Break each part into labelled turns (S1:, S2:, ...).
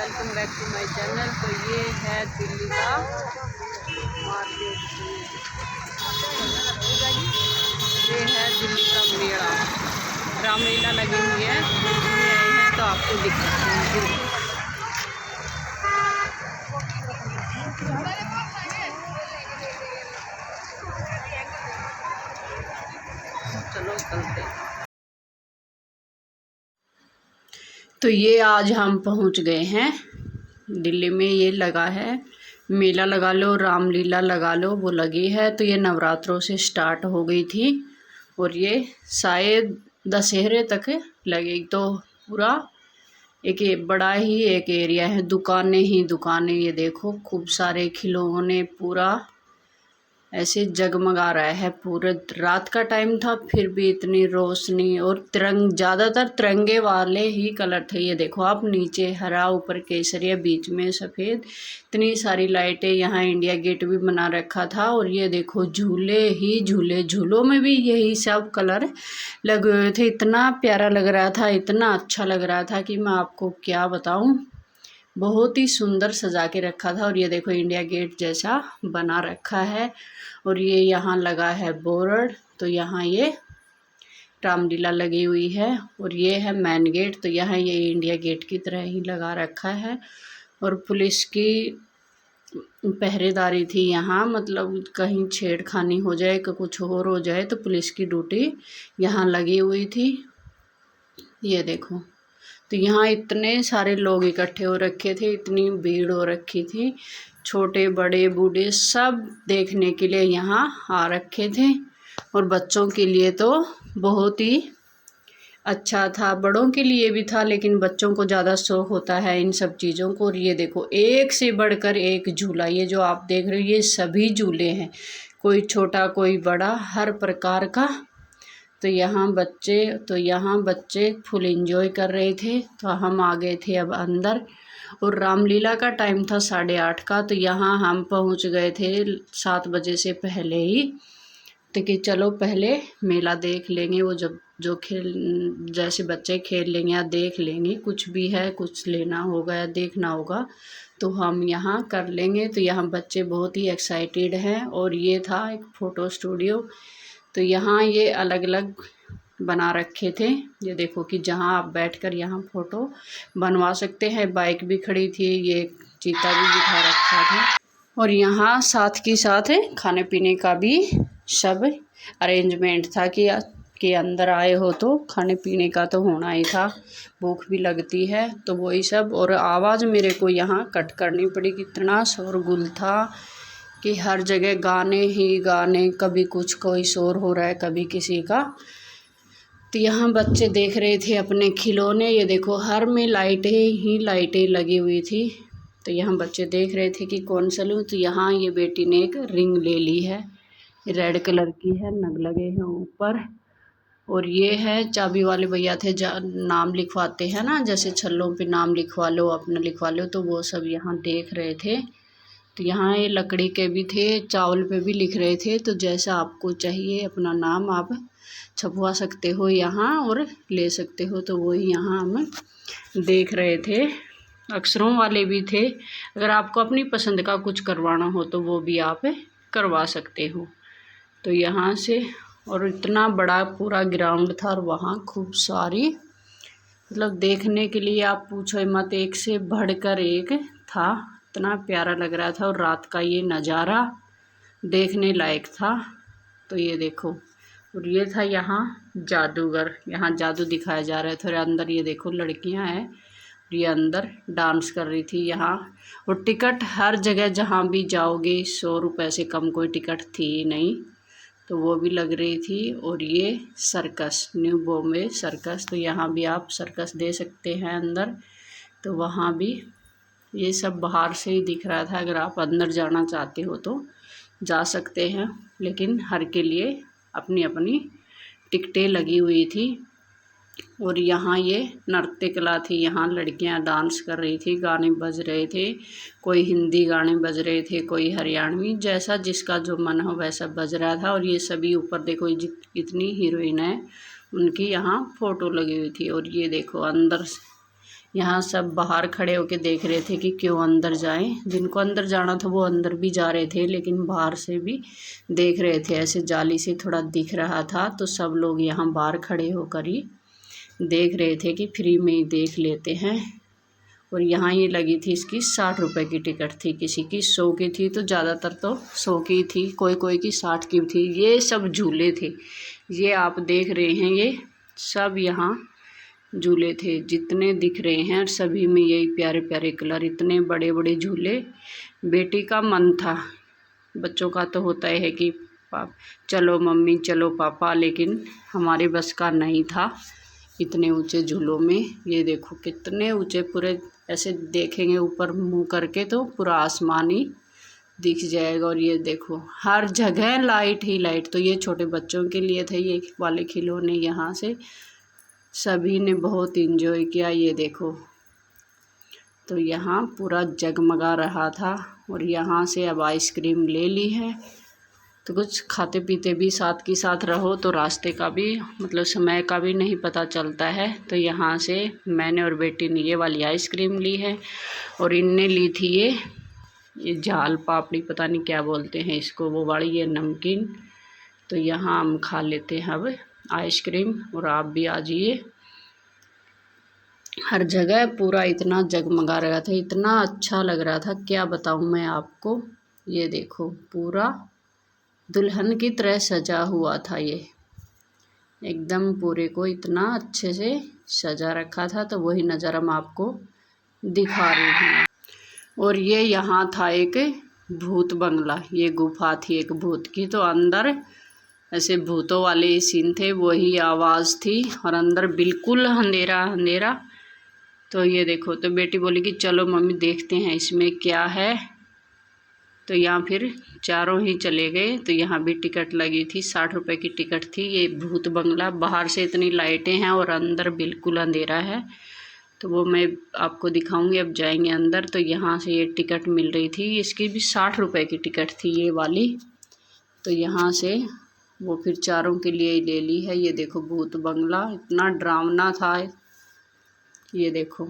S1: Welcome back to my channel. तो ये है दिल्ली का मार्केट, ये है दिल्ली का मेला, रामलीला लगी हुई है, इसमें आए हैं तो आपको दिखाते हैं। चलो चलते हैं। तो ये आज हम पहुंच गए हैं दिल्ली में। ये लगा है मेला, लगा लो रामलीला लगा लो, वो लगी है। तो ये नवरात्रों से स्टार्ट हो गई थी और ये शायद दशहरे तक लगेगी। तो पूरा एक बड़ा ही एक एरिया है, दुकानें ही दुकानें। ये देखो खूब सारे खिलौने, पूरा ऐसे जगमगा रहा है। पूरे रात का टाइम था फिर भी इतनी रोशनी, और ज़्यादातर तिरंगे वाले ही कलर थे। ये देखो आप, नीचे हरा, ऊपर केसरिया, बीच में सफ़ेद, इतनी सारी लाइटें। यहाँ इंडिया गेट भी बना रखा था। और ये देखो झूले ही झूले, झूलों में भी यही सब कलर लगे हुए थे। इतना प्यारा लग रहा था, इतना अच्छा लग रहा था कि मैं आपको क्या बताऊँ। बहुत ही सुंदर सजा के रखा था। और ये देखो इंडिया गेट जैसा बना रखा है। और ये यहाँ लगा है बोर्ड, तो यहाँ ये रामलीला लगी हुई है। और ये है मेन गेट, तो यहाँ ये इंडिया गेट की तरह ही लगा रखा है। और पुलिस की पहरेदारी थी यहाँ, मतलब कहीं छेड़खानी हो जाए कि कुछ और हो जाए तो पुलिस की ड्यूटी यहाँ लगी हुई थी। ये देखो, तो यहाँ इतने सारे लोग इकट्ठे हो रखे थे, इतनी भीड़ हो रखी थी, छोटे बड़े बूढ़े सब देखने के लिए यहाँ आ रखे थे। और बच्चों के लिए तो बहुत ही अच्छा था, बड़ों के लिए भी था, लेकिन बच्चों को ज़्यादा शौक होता है इन सब चीज़ों को। और ये देखो एक से बढ़कर एक झूला, ये जो आप देख रहे हो ये सभी झूले हैं, कोई छोटा कोई बड़ा, हर प्रकार का। तो यहाँ बच्चे फुल एंजॉय कर रहे थे। तो हम आ गए थे अब अंदर, और रामलीला का टाइम था 8:30 का। तो यहाँ हम पहुँच गए थे 7 बजे से पहले ही। तो कि चलो पहले मेला देख लेंगे, वो जो खेल जैसे बच्चे खेल लेंगे या देख लेंगे, कुछ भी है, कुछ लेना होगा या देखना होगा तो हम यहाँ कर लेंगे। तो यहाँ बच्चे बहुत ही एक्साइटेड हैं। और ये था एक फ़ोटो स्टूडियो, तो यहाँ ये अलग अलग बना रखे थे। ये देखो कि जहाँ आप बैठकर यहाँ फ़ोटो बनवा सकते हैं। बाइक भी खड़ी थी, ये चीता भी बिठा रखा था। और यहाँ साथ के साथ खाने पीने का भी सब अरेंजमेंट था कि अंदर आए हो तो खाने पीने का तो होना ही था, भूख भी लगती है तो वही सब। और आवाज़ मेरे को यहाँ कट करनी पड़ी, कितना शोरगुल था कि हर जगह गाने ही गाने, कभी कुछ कोई शोर हो रहा है, कभी किसी का। तो यहाँ बच्चे देख रहे थे अपने खिलौने। ये देखो हर में लाइटें ही लाइटें लगी हुई थी। तो यहाँ बच्चे देख रहे थे कि कौन सा लूँ। तो यहाँ ये बेटी ने एक रिंग ले ली है, रेड कलर की है, नग लगे हैं ऊपर। और ये है चाबी वाले भैया थे, नाम लिखवाते हैं ना, जैसे छल्लों पे नाम लिखवा लो, अपना लिखवा लो, तो वो सब यहाँ देख रहे थे। तो यहाँ ये लकड़ी के भी थे, चावल पे भी लिख रहे थे। तो जैसा आपको चाहिए अपना नाम आप छपवा सकते हो यहाँ और ले सकते हो। तो वही यहाँ हम देख रहे थे, अक्षरों वाले भी थे। अगर आपको अपनी पसंद का कुछ करवाना हो तो वो भी आप करवा सकते हो। तो यहाँ से, और इतना बड़ा पूरा ग्राउंड था, और वहाँ खूब सारी मतलब देखने के लिए आप पूछो मत, एक से बढ़कर एक था, इतना प्यारा लग रहा था। और रात का ये नज़ारा देखने लायक था। तो ये देखो, और ये था यहाँ जादूगर, यहाँ जादू दिखाया जा रहा था। और अंदर ये देखो लड़कियाँ हैं, ये अंदर डांस कर रही थी यहाँ। और टिकट हर जगह जहाँ भी जाओगे 100 रुपये से कम कोई टिकट थी नहीं, तो वो भी लग रही थी। और ये सर्कस, न्यू बॉम्बे सर्कस, तो यहाँ भी आप सर्कस दे सकते हैं अंदर। तो वहाँ भी ये सब बाहर से ही दिख रहा था, अगर आप अंदर जाना चाहते हो तो जा सकते हैं, लेकिन हर के लिए अपनी अपनी टिकटें लगी हुई थी। और यहाँ ये नृत्य कला थी, यहाँ लड़कियाँ डांस कर रही थी, गाने बज रहे थे, कोई हिंदी गाने बज रहे थे, कोई हरियाणवी, जैसा जिसका जो मन हो वैसा बज रहा था। और ये सभी ऊपर देखो इतनी हीरोइन है, उनकी यहाँ फ़ोटो लगी हुई थी। और ये देखो अंदर यहाँ सब बाहर खड़े होके देख रहे थे कि क्यों अंदर जाएं। जिनको अंदर जाना था वो अंदर भी जा रहे थे, लेकिन बाहर से भी देख रहे थे, ऐसे जाली से थोड़ा दिख रहा था। तो सब लोग यहाँ बाहर खड़े होकर ही देख रहे थे कि फ्री में ही देख लेते हैं। और यहाँ ये लगी थी, इसकी 60 रुपये की टिकट थी, किसी की 100 की थी, तो ज़्यादातर तो 100 की थी, कोई कोई की 60 की थी। ये सब झूले थे, ये आप देख रहे हैं, ये सब यहाँ झूले थे जितने दिख रहे हैं, और सभी में यही प्यारे प्यारे कलर, इतने बड़े बड़े झूले। बेटी का मन था, बच्चों का तो होता है कि चलो मम्मी चलो पापा, लेकिन हमारे बस का नहीं था इतने ऊंचे झूलों में। ये देखो कितने ऊंचे, पूरे ऐसे देखेंगे ऊपर मुंह करके तो पूरा आसमान ही दिख जाएगा। और ये देखो हर जगह लाइट ही लाइट। तो ये छोटे बच्चों के लिए थे ये वाले खिलौने, यहाँ से सभी ने बहुत इंजॉय किया। ये देखो तो यहाँ पूरा जगमगा रहा था। और यहाँ से अब आइसक्रीम ले ली है, तो कुछ खाते पीते भी साथ के साथ रहो तो रास्ते का भी मतलब समय का भी नहीं पता चलता है। तो यहाँ से मैंने और बेटी ने ये वाली आइसक्रीम ली है, और इनने ली थी ये झाल पापड़ी, पता नहीं क्या बोलते हैं इसको, वो वाली ये नमकीन। तो यहाँ हम खा लेते हैं अब आइसक्रीम, और आप भी आ जाइए। हर जगह पूरा इतना जगमगा रहा था, इतना अच्छा लग रहा था, क्या बताऊँ मैं आपको। ये देखो पूरा दुल्हन की तरह सजा हुआ था, ये एकदम पूरे को इतना अच्छे से सजा रखा था। तो वही नज़र हम आपको दिखा रहे हैं। और ये यहाँ था एक भूत बंगला, ये गुफा थी एक भूत की, तो अंदर ऐसे भूतों वाले सीन थे, वही आवाज़ थी, और अंदर बिल्कुल अंधेरा अंधेरा। तो ये देखो, तो बेटी बोली कि चलो मम्मी देखते हैं इसमें क्या है। तो यहाँ फिर चारों ही चले गए। तो यहाँ भी टिकट लगी थी, 60 रुपये की टिकट थी। ये भूत बंगला, बाहर से इतनी लाइटें हैं और अंदर बिल्कुल अंधेरा है, तो वो मैं आपको दिखाऊंगी। अब जाएंगे अंदर। तो यहाँ से ये टिकट मिल रही थी, इसकी भी 60 रुपये की टिकट थी ये वाली। तो यहाँ से वो फिर चारों के लिए ही ले ली है। ये देखो भूत बंगला इतना डरावना था, ये देखो,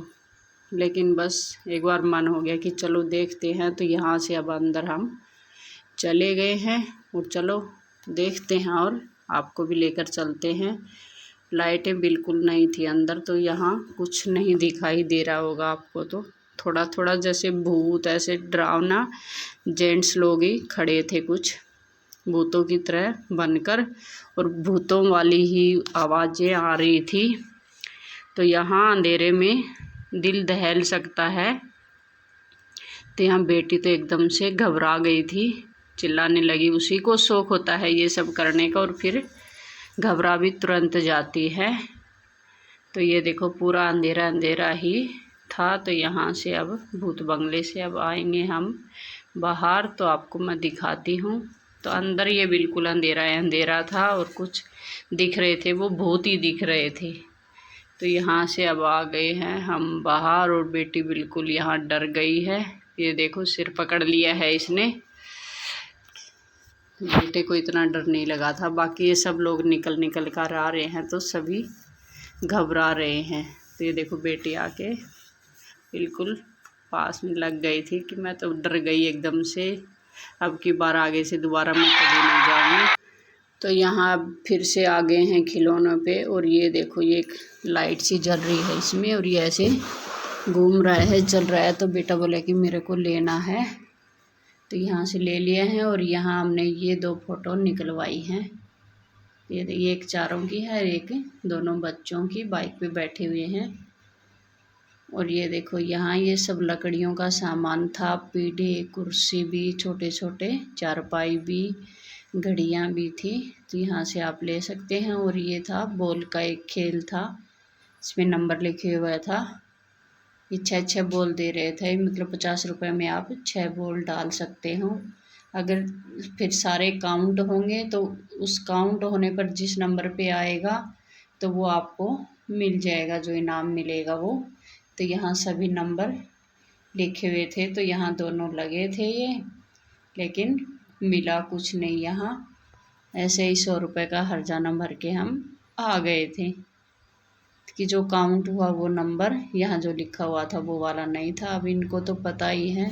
S1: लेकिन बस एक बार मन हो गया कि चलो देखते हैं। तो यहाँ से अब अंदर हम चले गए हैं, और चलो देखते हैं और आपको भी लेकर चलते हैं। लाइटें बिल्कुल नहीं थी अंदर, तो यहाँ कुछ नहीं दिखाई दे रहा होगा आपको, तो थोड़ा थोड़ा जैसे भूत ऐसे डरावना जेंट्स लोग ही खड़े थे कुछ भूतों की तरह बनकर, और भूतों वाली ही आवाज़ें आ रही थी। तो यहाँ अंधेरे में दिल दहल सकता है। तो यहाँ बेटी तो एकदम से घबरा गई थी, चिल्लाने लगी। उसी को शौक होता है ये सब करने का, और फिर घबरा भी तुरंत जाती है। तो ये देखो पूरा अंधेरा अंधेरा ही था। तो यहाँ से अब भूत बंगले से अब आएंगे हम बाहर, तो आपको मैं दिखाती हूँ। तो अंदर ये बिल्कुल अंधेरा अंधेरा था, और कुछ दिख रहे थे वो भूत ही दिख रहे थे। तो यहाँ से अब आ गए हैं हम बाहर, और बेटी बिल्कुल यहाँ डर गई है। ये देखो सिर पकड़ लिया है इसने, बेटे को इतना डर नहीं लगा था। बाकी ये सब लोग निकल निकल कर आ रहे हैं, तो सभी घबरा रहे हैं। तो ये देखो बेटी आके बिल्कुल पास में लग गई थी कि मैं तो डर गई एकदम से, अब की बार आगे से दोबारा मैं कभी नहीं जाऊँगी। तो यहाँ फिर से आ गए हैं खिलौनों पे, और ये देखो ये एक लाइट सी जल रही है इसमें, और ये ऐसे घूम रहा है चल रहा है। तो बेटा बोला कि मेरे को लेना है, तो यहाँ से ले लिया है। और यहाँ हमने ये 2 फ़ोटो निकलवाई हैं, ये एक चारों की है, एक दोनों बच्चों की बाइक पे बैठे हुए हैं। और ये देखो यहाँ ये सब लकड़ियों का सामान था, पीढ़े कुर्सी भी, छोटे छोटे चारपाई भी, घड़ियाँ भी थी। तो यहाँ से आप ले सकते हैं। और ये था बॉल का एक खेल था, इसमें नंबर लिखे हुआ था। ये 6 बॉल दे रहे थे, मतलब 50 रुपये में आप 6 बॉल डाल सकते हो। अगर फिर सारे काउंट होंगे तो उस काउंट होने पर जिस नंबर पे आएगा तो वो आपको मिल जाएगा, जो इनाम मिलेगा वो। तो यहाँ सभी नंबर लिखे हुए थे, तो यहाँ दोनों लगे थे ये, लेकिन मिला कुछ नहीं। यहाँ ऐसे ही 100 रुपये का हर्जाना भर के हम आ गए थे। कि जो काउंट हुआ वो नंबर यहाँ जो लिखा हुआ था वो वाला नहीं था। अब इनको तो पता ही है,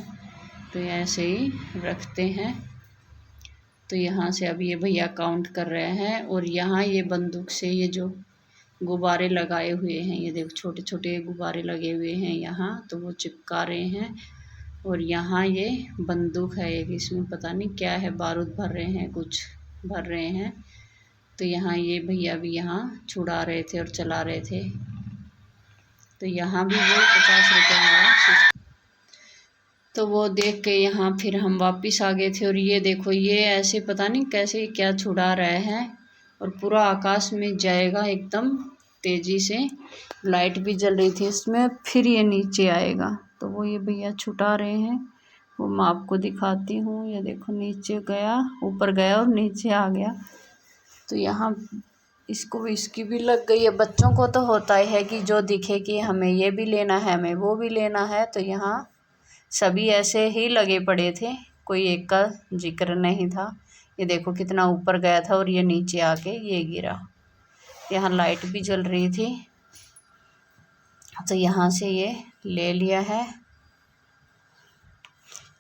S1: तो ऐसे ही रखते हैं। तो यहाँ से अब ये भैया काउंट कर रहे हैं, और यहाँ ये बंदूक से ये जो गुब्बारे लगाए हुए हैं, ये देखो छोटे छोटे गुब्बारे लगे हुए हैं यहाँ, तो वो चिपका रहे हैं। और यहाँ ये बंदूक है एक, इसमें पता नहीं क्या है, बारूद भर रहे हैं, कुछ भर रहे हैं। तो यहाँ ये भैया भी यहाँ छुड़ा रहे थे और चला रहे थे। तो यहाँ भी वो 50 रुपये आया। तो वो देख के यहाँ फिर हम वापस आ गए थे। और ये देखो ये ऐसे पता नहीं कैसे क्या छुड़ा रहे हैं, और पूरा आकाश में जाएगा एकदम तेज़ी से। लाइट भी जल रही थी इसमें, फिर ये नीचे आएगा। तो वो ये भैया छुटा रहे हैं, वो मैं आपको दिखाती हूँ। ये देखो नीचे गया, ऊपर गया और नीचे आ गया। तो यहाँ इसको इसकी भी लग गई है। बच्चों को तो होता ही है कि जो दिखे कि हमें ये भी लेना है, हमें वो भी लेना है। तो यहाँ सभी ऐसे ही लगे पड़े थे, कोई एक का जिक्र नहीं था। ये देखो कितना ऊपर गया था और ये नीचे आके ये गिरा। यहाँ लाइट भी जल रही थी, तो यहाँ से ये ले लिया है।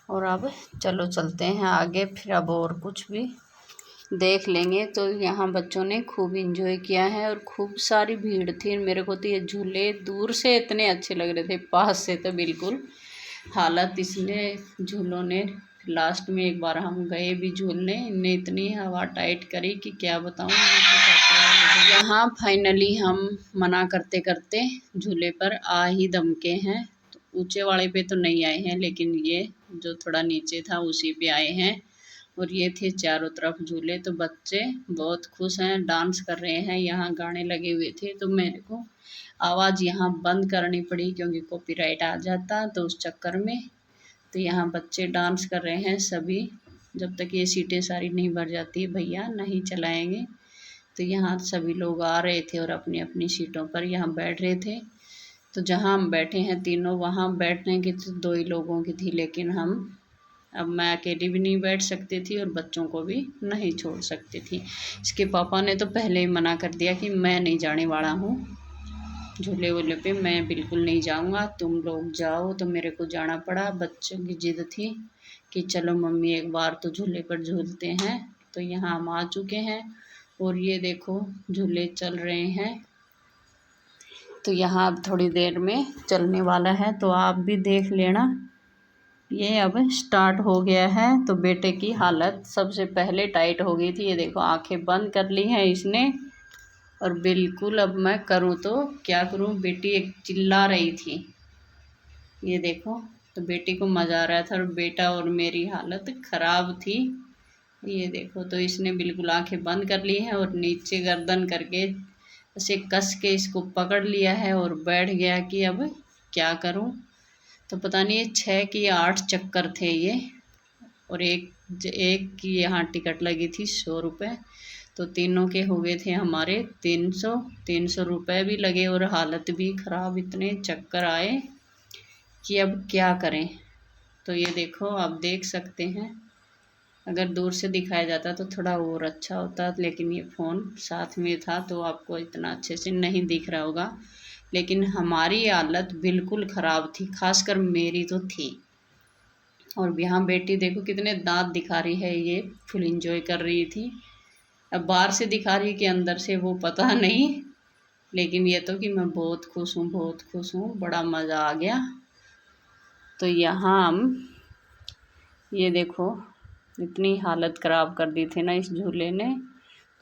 S1: और अब चलो चलते हैं आगे, फिर अब और कुछ भी देख लेंगे। तो यहाँ बच्चों ने खूब एंजॉय किया है, और खूब सारी भीड़ थी। मेरे को तो ये झूले दूर से इतने अच्छे लग रहे थे, पास से तो बिल्कुल हालत इसने झूलों ने। लास्ट में एक बार हम गए भी झूलने, इनने इतनी हवा टाइट करी कि क्या बताऊँ। यहाँ फाइनली हम मना करते करते झूले पर आ ही दमके हैं। तो ऊंचे वाले पे तो नहीं आए हैं, लेकिन ये जो थोड़ा नीचे था उसी पे आए हैं। और ये थे चारों तरफ झूले। तो बच्चे बहुत खुश हैं, डांस कर रहे हैं। यहाँ गाने लगे हुए थे, तो मेरे को आवाज़ यहाँ बंद करनी पड़ी क्योंकि कॉपीराइट आ जाता, तो उस चक्कर में। तो यहाँ बच्चे डांस कर रहे हैं सभी, जब तक ये सीटें सारी नहीं भर जाती भैया नहीं चलाएंगे। तो यहाँ सभी लोग आ रहे थे और अपनी अपनी सीटों पर यहाँ बैठ रहे थे। तो जहाँ हम बैठे हैं तीनों, वहाँ बैठने की तो 2 ही लोगों की थी, लेकिन अब मैं अकेली भी नहीं बैठ सकती थी और बच्चों को भी नहीं छोड़ सकती थी। इसके पापा ने तो पहले ही मना कर दिया कि मैं नहीं जाने वाला हूँ झूले वूले पे, मैं बिल्कुल नहीं जाऊँगा, तुम लोग जाओ। तो मेरे को जाना पड़ा। बच्चों की जिद थी कि चलो मम्मी एक बार तो झूले पर झूलते हैं। तो यहाँ हम आ चुके हैं, और ये देखो झूले चल रहे हैं। तो यहाँ अब थोड़ी देर में चलने वाला है, तो आप भी देख लेना। ये अब स्टार्ट हो गया है। तो बेटे की हालत सबसे पहले टाइट हो गई थी। ये देखो आंखें बंद कर ली हैं इसने, और बिल्कुल अब मैं करूँ तो क्या करूँ। बेटी एक चिल्ला रही थी, ये देखो। तो बेटी को मज़ा आ रहा था, और बेटा और मेरी हालत ख़राब थी। ये देखो, तो इसने बिल्कुल आंखें बंद कर ली हैं और नीचे गर्दन करके ऐसे कस के इसको पकड़ लिया है और बैठ गया कि अब क्या करूं। तो पता नहीं ये 6 की 8 चक्कर थे ये, और एक की यहाँ टिकट लगी थी 100 रुपये। तो तीनों के हो गए थे हमारे 300 रुपये भी लगे, और हालत भी ख़राब, इतने चक्कर आए कि अब क्या करें। तो ये देखो आप देख सकते हैं, अगर दूर से दिखाया जाता तो थोड़ा और अच्छा होता, लेकिन ये फ़ोन साथ में था तो आपको इतना अच्छे से नहीं दिख रहा होगा। लेकिन हमारी हालत बिल्कुल ख़राब थी, खासकर मेरी तो थी। और यहाँ बेटी देखो कितने दांत दिखा रही है, ये फुल एंजॉय कर रही थी। अब बाहर से दिखा रही कि अंदर से वो पता नहीं, लेकिन ये तो कि मैं बहुत खुश हूँ, बहुत खुश हूँ, बड़ा मज़ा आ गया। तो यहाँ हम ये देखो इतनी हालत ख़राब कर दी थी ना इस झूले ने।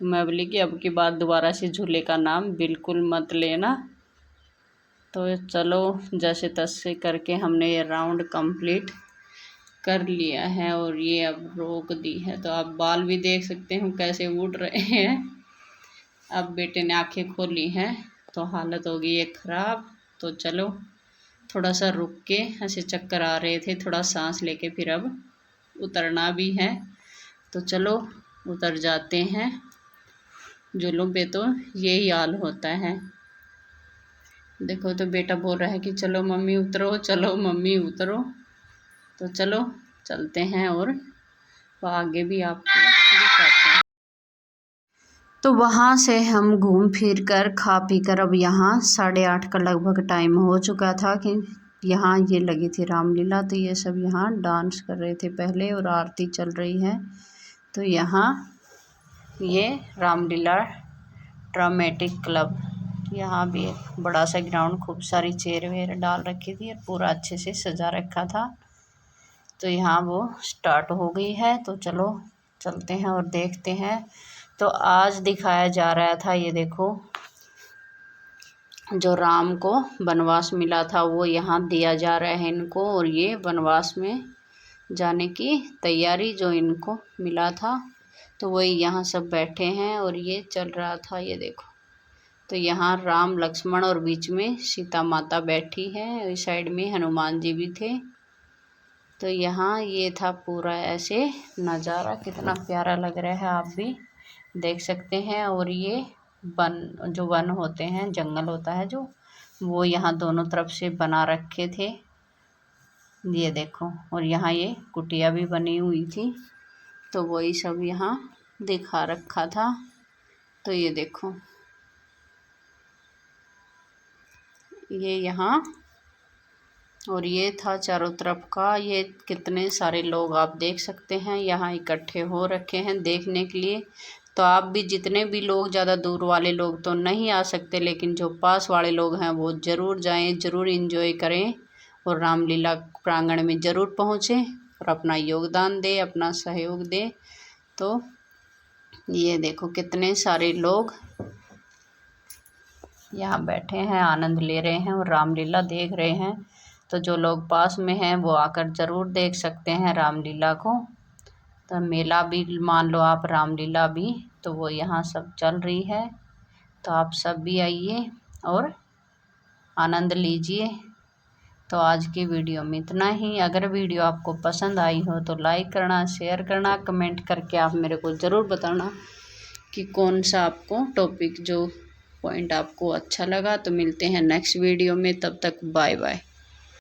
S1: तो मैं बोली कि अब की बात दोबारा से झूले का नाम बिल्कुल मत लेना। तो चलो जैसे तैसे करके हमने ये राउंड कंप्लीट कर लिया है, और ये अब रोक दी है। तो आप बाल भी देख सकते हो कैसे उड़ रहे हैं। अब बेटे ने आंखें खोली हैं, तो हालत हो गई है ख़राब। तो चलो थोड़ा सा रुक के, ऐसे चक्कर आ रहे थे, थोड़ा सांस लेके फिर अब उतरना भी है। तो चलो उतर जाते हैं। झूलों पे तो यही हाल होता है। देखो तो बेटा बोल रहा है कि चलो मम्मी उतरो, चलो मम्मी उतरो। तो चलो चलते हैं और आगे भी आपको दिखाते हैं। तो वहाँ से हम घूम फिर कर खा पी कर अब यहाँ 8:30 का लगभग टाइम हो चुका था कि यहाँ ये लगी थी रामलीला। तो ये सब यहाँ डांस कर रहे थे पहले और आरती चल रही है। तो यहाँ ये रामलीला ड्रामेटिक क्लब, यहाँ भी एक बड़ा सा ग्राउंड, खूब सारी चेयर वेयर डाल रखी थी और पूरा अच्छे से सजा रखा था। तो यहाँ वो स्टार्ट हो गई है, तो चलो चलते हैं और देखते हैं। तो आज दिखाया जा रहा था, ये देखो जो राम को वनवास मिला था वो यहाँ दिया जा रहा है इनको, और ये वनवास में जाने की तैयारी जो इनको मिला था, तो वही यहाँ सब बैठे हैं और ये चल रहा था, ये देखो। तो यहाँ राम लक्ष्मण और बीच में सीता माता बैठी है, इस साइड में हनुमान जी भी थे। तो यहाँ ये था पूरा ऐसे नज़ारा, कितना प्यारा लग रहा है, आप भी देख सकते हैं। और ये जो वन होते हैं, जंगल होता है जो, वो यहाँ दोनों तरफ से बना रखे थे, ये देखो। और यहाँ ये कुटिया भी बनी हुई थी, तो वही सब यहाँ दिखा रखा था। तो ये देखो ये यहाँ, और ये था चारों तरफ का। ये कितने सारे लोग आप देख सकते हैं यहाँ इकट्ठे हो रखे हैं देखने के लिए। तो आप भी, जितने भी लोग, ज़्यादा दूर वाले लोग तो नहीं आ सकते, लेकिन जो पास वाले लोग हैं वो ज़रूर जाएं, ज़रूर एंजॉय करें और रामलीला प्रांगण में ज़रूर पहुँचें और अपना योगदान दें, अपना सहयोग दें। तो ये देखो कितने सारे लोग यहाँ बैठे हैं, आनंद ले रहे हैं और रामलीला देख रहे हैं। तो जो लोग पास में हैं वो आकर ज़रूर देख सकते हैं रामलीला को। तो मेला भी मान लो आप, रामलीला भी, तो वो यहाँ सब चल रही है। तो आप सब भी आइए और आनंद लीजिए। तो आज की वीडियो में इतना ही। अगर वीडियो आपको पसंद आई हो तो लाइक करना, शेयर करना, कमेंट करके आप मेरे को ज़रूर बताना कि कौन सा आपको टॉपिक, जो पॉइंट आपको अच्छा लगा। तो मिलते हैं नेक्स्ट वीडियो में, तब तक बाय बाय।